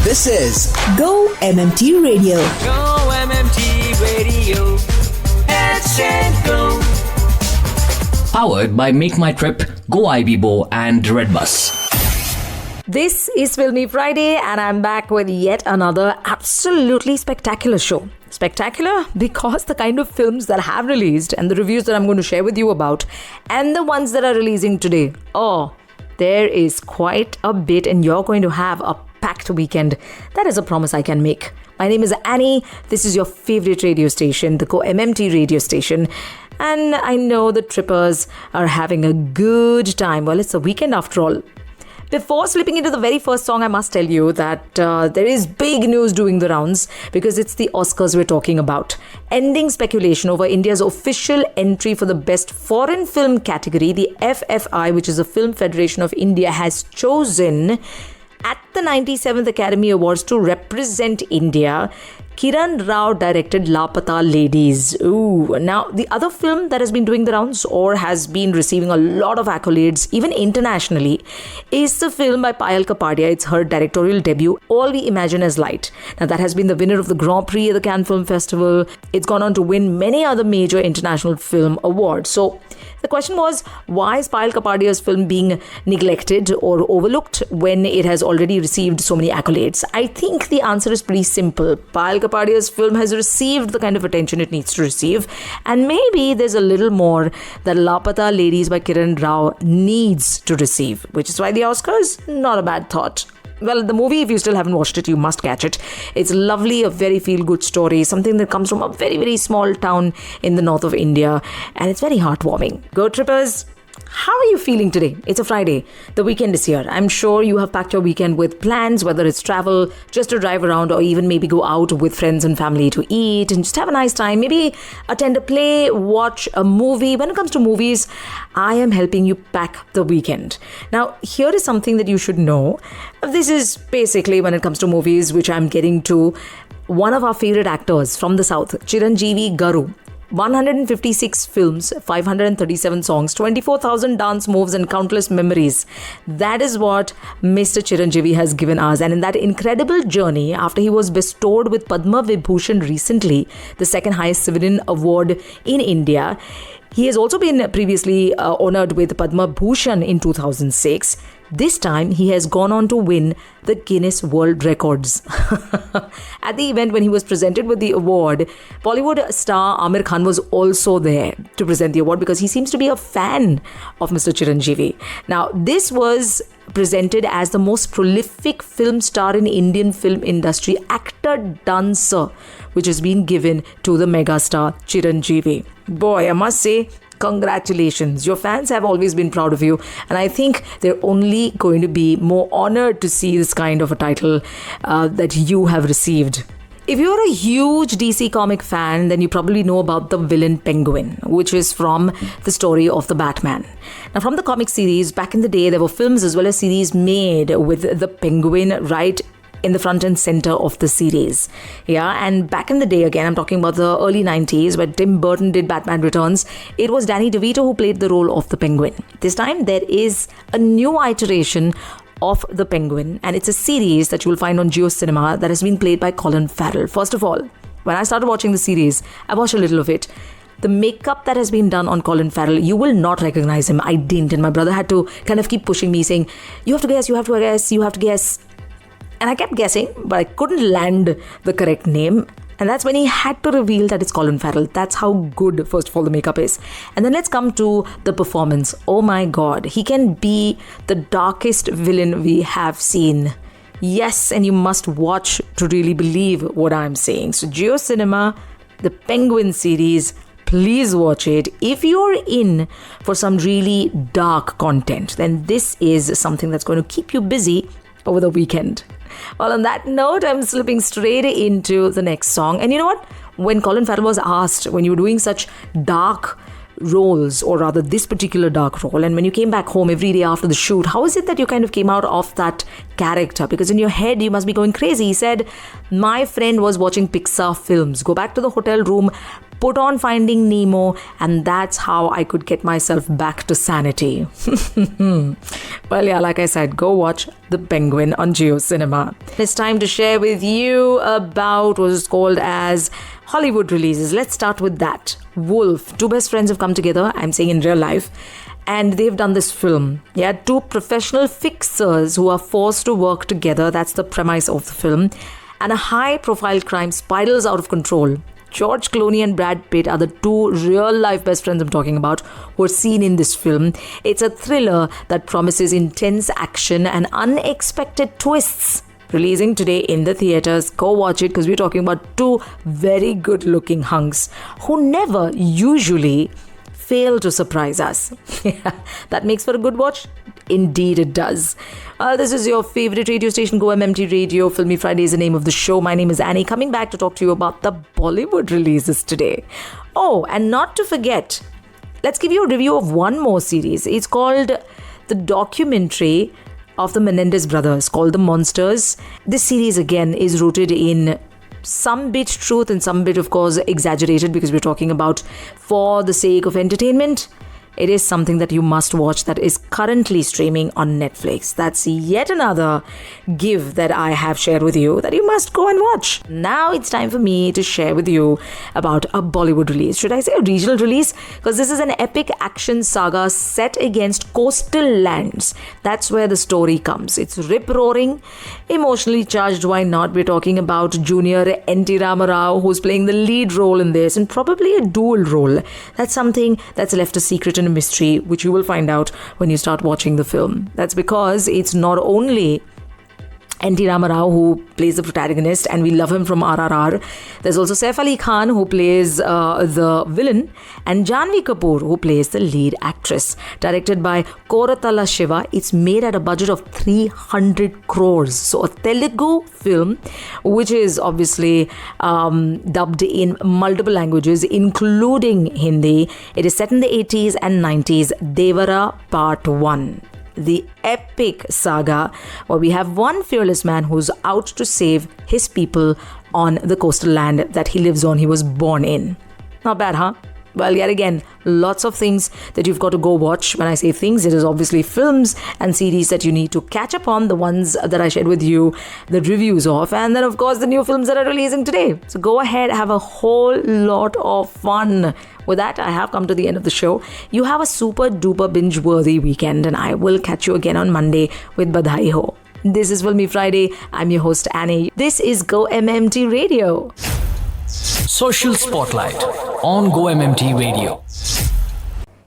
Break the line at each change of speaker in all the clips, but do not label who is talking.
This is Go-MMT Radio.
Go-MMT Radio. Let's go.
Powered by Make My Trip, Go Ibibo and Redbus.
This is Filmy Friday and I'm back with yet another absolutely spectacular show. Spectacular because the kind of films that have released and the reviews that I'm going to share with you about and the ones that are releasing today. Oh, there is quite a bit and you're going to have a packed weekend. That is a promise I can make. My name is Annie. This is your favorite radio station, the Go-MMT radio station. And I know the trippers are having a good time. Well, it's a weekend after all. Before slipping into the very first song, I must tell you that there is big news doing the rounds because it's the Oscars we're talking about. Ending speculation over India's official entry for the Best Foreign Film category, the FFI, which is the Film Federation of India, has chosen at the 97th Academy Awards to represent India. Kiran Rao directed Lapata Ladies. Ooh, now the other film that has been doing the rounds or has been receiving a lot of accolades, even internationally, is the film by Payal Kapadia. It's her directorial debut, All We Imagine As Light. Now that has been the winner of the Grand Prix at the Cannes Film Festival. It's gone on to win many other major international film awards. So the question was, why is Payal Kapadia's film being neglected or overlooked when it has already received so many accolades? I think the answer is pretty simple. Payal Kapadia's film has received the kind of attention it needs to receive, and maybe there's a little more that Lapata Ladies by Kiran Rao needs to receive, which is why the Oscars, not a bad thought. Well, the movie, if you still haven't watched it, you must catch it. It's lovely, a very feel-good story, something that comes from a very, very small town in the north of India, and it's very heartwarming. Go Trippers! How are you feeling today? It's a Friday. The weekend is here. I'm sure you have packed your weekend with plans, whether it's travel, just to drive around, or even maybe go out with friends and family to eat and just have a nice time. Maybe attend a play, watch a movie. When it comes to movies, I am helping you pack the weekend. Now, here is something that you should know. This is basically, when it comes to movies, which I'm getting to, one of our favorite actors from the South, Chiranjeevi Garu. 156 films, 537 songs, 24,000 dance moves and countless memories. That is what Mr. Chiranjeevi has given us. And in that incredible journey, after he was bestowed with Padma Vibhushan recently, the second highest civilian award in India, he has also been previously honored with Padma Bhushan in 2006. This time, he has gone on to win the Guinness World Records. At the event when he was presented with the award, Bollywood star Amir Khan was also there to present the award because he seems to be a fan of Mr. Chiranjeevi. Now, this was presented as the most prolific film star in Indian film industry, actor-dancer, which has been given to the megastar Chiranjeevi. Boy, I must say, congratulations. Your fans have always been proud of you, and I think they're only going to be more honored to see this kind of a title that you have received. If you're a huge DC comic fan, then you probably know about the villain Penguin, which is from the story of the Batman. Now, from the comic series, back in the day, there were films as well as series made with the Penguin right in the front and center of the series. Yeah, and back in the day, again, I'm talking about the early 90s where Tim Burton did Batman Returns. It was Danny DeVito who played the role of the Penguin. This time, there is a new iteration of the Penguin, and it's a series that you will find on GO-Cinema that has been played by Colin Farrell. First of all, when I started watching the series, I watched a little of it. The makeup that has been done on Colin Farrell, you will not recognize him. I didn't, and my brother had to kind of keep pushing me, saying, you have to guess, you have to guess, you have to guess. And I kept guessing, but I couldn't land the correct name. And that's when he had to reveal that it's Colin Farrell. That's how good, first of all, the makeup is. And then let's come to the performance. Oh my God, he can be the darkest villain we have seen. Yes, and you must watch to really believe what I'm saying. So GO-Cinema, the Penguin series, please watch it. If you're in for some really dark content, then this is something that's going to keep you busy over the weekend. Well, on that note, I'm slipping straight into the next song. And you know what? When Colin Farrell was asked, when you were doing such dark roles, or rather this particular dark role, and when you came back home every day after the shoot, how is it that you kind of came out of that character? Because in your head you must be going crazy. He said, my friend was watching Pixar films, go back to the hotel room, put on Finding Nemo, and that's how I could get myself back to sanity. Well, yeah, like I said, go watch The Penguin on Geo Cinema. It's time to share with you about what is called as Hollywood releases. Let's start with that. Wolf. Two best friends have come together, I'm saying in real life, and they've done this film. Yeah, two professional fixers who are forced to work together. That's the premise of the film. And a high-profile crime spirals out of control. George Clooney and Brad Pitt are the two real-life best friends I'm talking about who are seen in this film. It's a thriller that promises intense action and unexpected twists. Releasing today in the theatres. Go watch it, because we're talking about two very good-looking hunks who never usually fail to surprise us. That makes for a good watch? Indeed it does. This is your favorite radio station, GO-MMT Radio. Filmy Friday is the name of the show. My name is Annie, coming back to talk to you about the Bollywood releases today. Oh, and not to forget, let's give you a review of one more series. It's called the documentary of the Menendez brothers, called The Monsters. This series again is rooted in some bit truth and some bit, of course, exaggerated, because we're talking about for the sake of entertainment. It is something that you must watch that is currently streaming on Netflix. That's yet another give that I have shared with you that you must go and watch. Now it's time for me to share with you about a Bollywood release. Should I say a regional release? Because this is an epic action saga set against coastal lands. That's where the story comes. It's rip-roaring, emotionally charged, why not? We're talking about Junior N.T. Rama Rao, who's playing the lead role in this, and probably a dual role. That's something that's left a secret and a mystery, which you will find out when you start watching the film. That's because it's not only N.T. Rama Rao who plays the protagonist, and we love him from RRR. There's also Saif Ali Khan who plays the villain, and Janhvi Kapoor who plays the lead actress. Directed by Koratala Shiva, it's made at a budget of 300 crores. So a Telugu film, which is obviously dubbed in multiple languages, including Hindi. It is set in the 80s and 90s. Devara Part 1. The epic saga where we have one fearless man who's out to save his people on the coastal land that he lives on, he was born in. Not bad, huh? Well, yet again, lots of things that you've got to go watch. When I say things, it is obviously films and series that you need to catch up on, the ones that I shared with you, the reviews of, and then of course the new films that are releasing today. So go ahead, have a whole lot of fun. With that, I have come to the end of the show. You have a super duper binge-worthy weekend, and I will catch you again on Monday with Badhai Ho. This is Filmy Friday. I'm your host Annie. This is GO-MMT Radio.
Social Spotlight on GO-MMT Radio.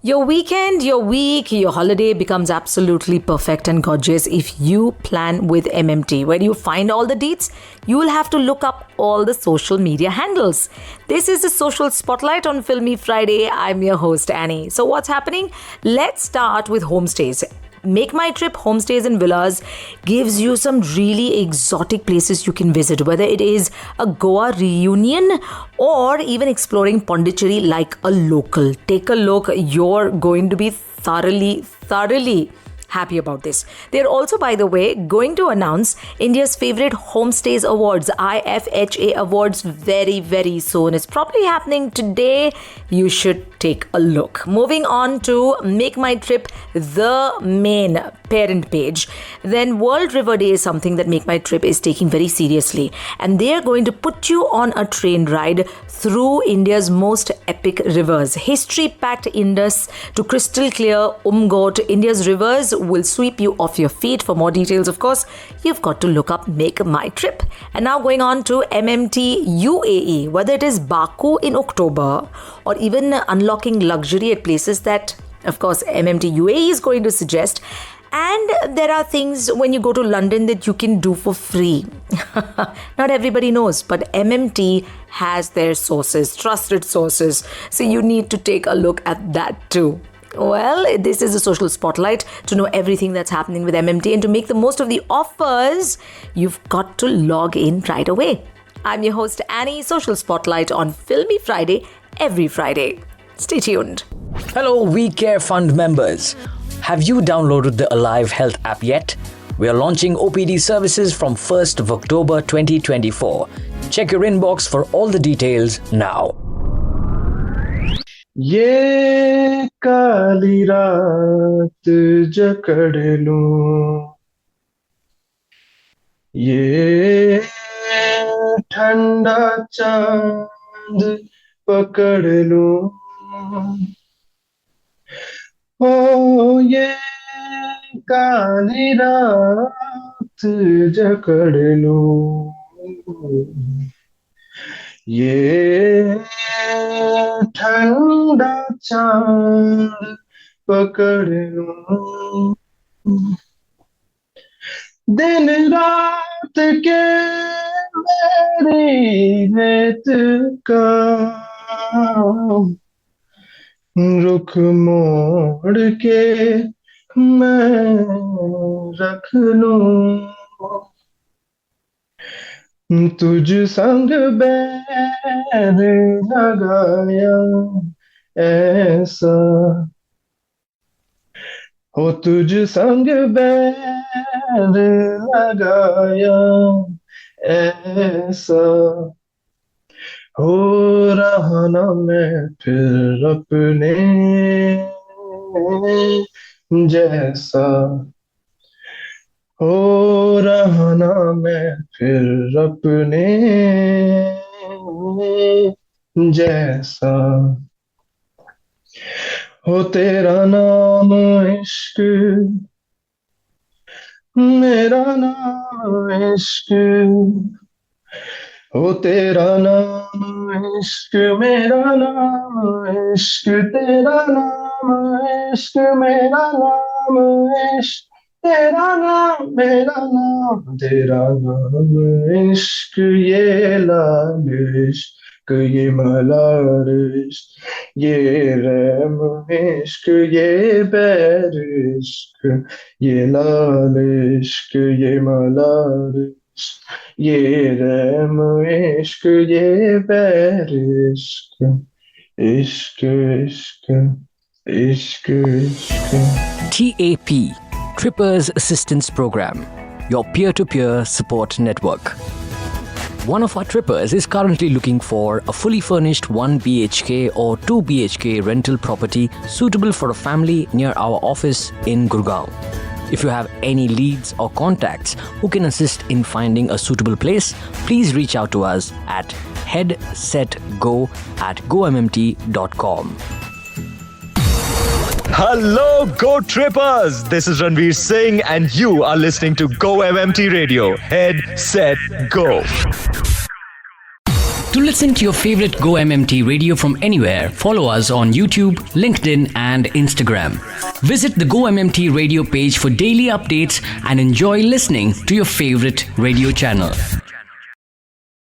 Your weekend, your week, your holiday becomes absolutely perfect and gorgeous if you plan with MMT. Where do you find all the deets? You will have to look up all the social media handles. This is the Social Spotlight on Filmy Friday. I'm your host Annie. So what's happening? Let's start with homestays. Make My Trip Homestays and Villas gives you some really exotic places you can visit, whether it is a Goa reunion or even exploring Pondicherry like a local. Take a look. You're going to be thoroughly happy about this. They're also, by the way, going to announce India's favorite homestays awards, IFHA awards, very soon. It's probably happening today. You should take a look. Moving on to Make My Trip, the main parent page. Then World River Day is something that Make My Trip is taking very seriously, and they are going to put you on a train ride through India's most epic rivers. History-packed Indus to crystal clear Umgot, India's rivers will sweep you off your feet. For more details, of course, you've got to look up Make My Trip. And now going on to MMT UAE, whether it is Baku in October or even unlocking luxury at places that, of course, MMT UAE is going to suggest. And there are things when you go to London that you can do for free. Not everybody knows, but MMT has their sources, trusted sources. So you need to take a look at that too. Well, this is a Social Spotlight. To know everything that's happening with MMT and to make the most of the offers, you've got to log in right away. I'm your host Annie, Social Spotlight on Filmy Friday, every Friday. Stay tuned.
Hello, We Care Fund members. Have you downloaded the Alive Health app yet? We are launching OPD services from 1st of October 2024. Check your inbox for all the details now.
ये काली रात जकड़ लूं, ये ठंडा चांद पकड़ लूं, ओ ये काली रात जकड़ लूं, ये ठंडा चांद पकड़ लूं, दिन रात के मेरी रेत का रुख मोड़ के मैं रख लूं, तुझ संग बैर लगाया ऐसा, हो तुझ संग बैर लगाया ऐसा, हो रहा ना मैं फिर अपने जैसा, हो रहा ना मैं फिर अपने जैसा, हो तेरा नाम इश्क, मेरा नाम इश्क, हो तेरा नाम इश्क, मेरा नाम इश्क, तेरा नाम इश्क, मेरा नाम इश्क, तेरा नाम मेरा नाम, तेरा नाम इश्क, ये लाल इश्क, ये मलार इश्क, ये रैम इश्क, ये बैर इश्क, ये लाल इश्क, ये मलार इश्क, ये रैम इश्क, ये बैर इश्क, इश्क इश्क इश्क इश्क।
TAP, Trippers Assistance Program, your peer-to-peer support network. One of our trippers is currently looking for a fully furnished 1 BHK or 2 BHK rental property suitable for a family near our office in Gurgaon. If you have any leads or contacts who can assist in finding a suitable place, please reach out to us at headsetgo@gommt.com.
Hello, Go Trippers! This is Ranveer Singh, and you are listening to Go-MMT Radio. Head, set, go.
To listen to your favorite Go-MMT radio from anywhere, follow us on YouTube, LinkedIn, and Instagram. Visit the Go-MMT radio page for daily updates and enjoy listening to your favorite radio channel.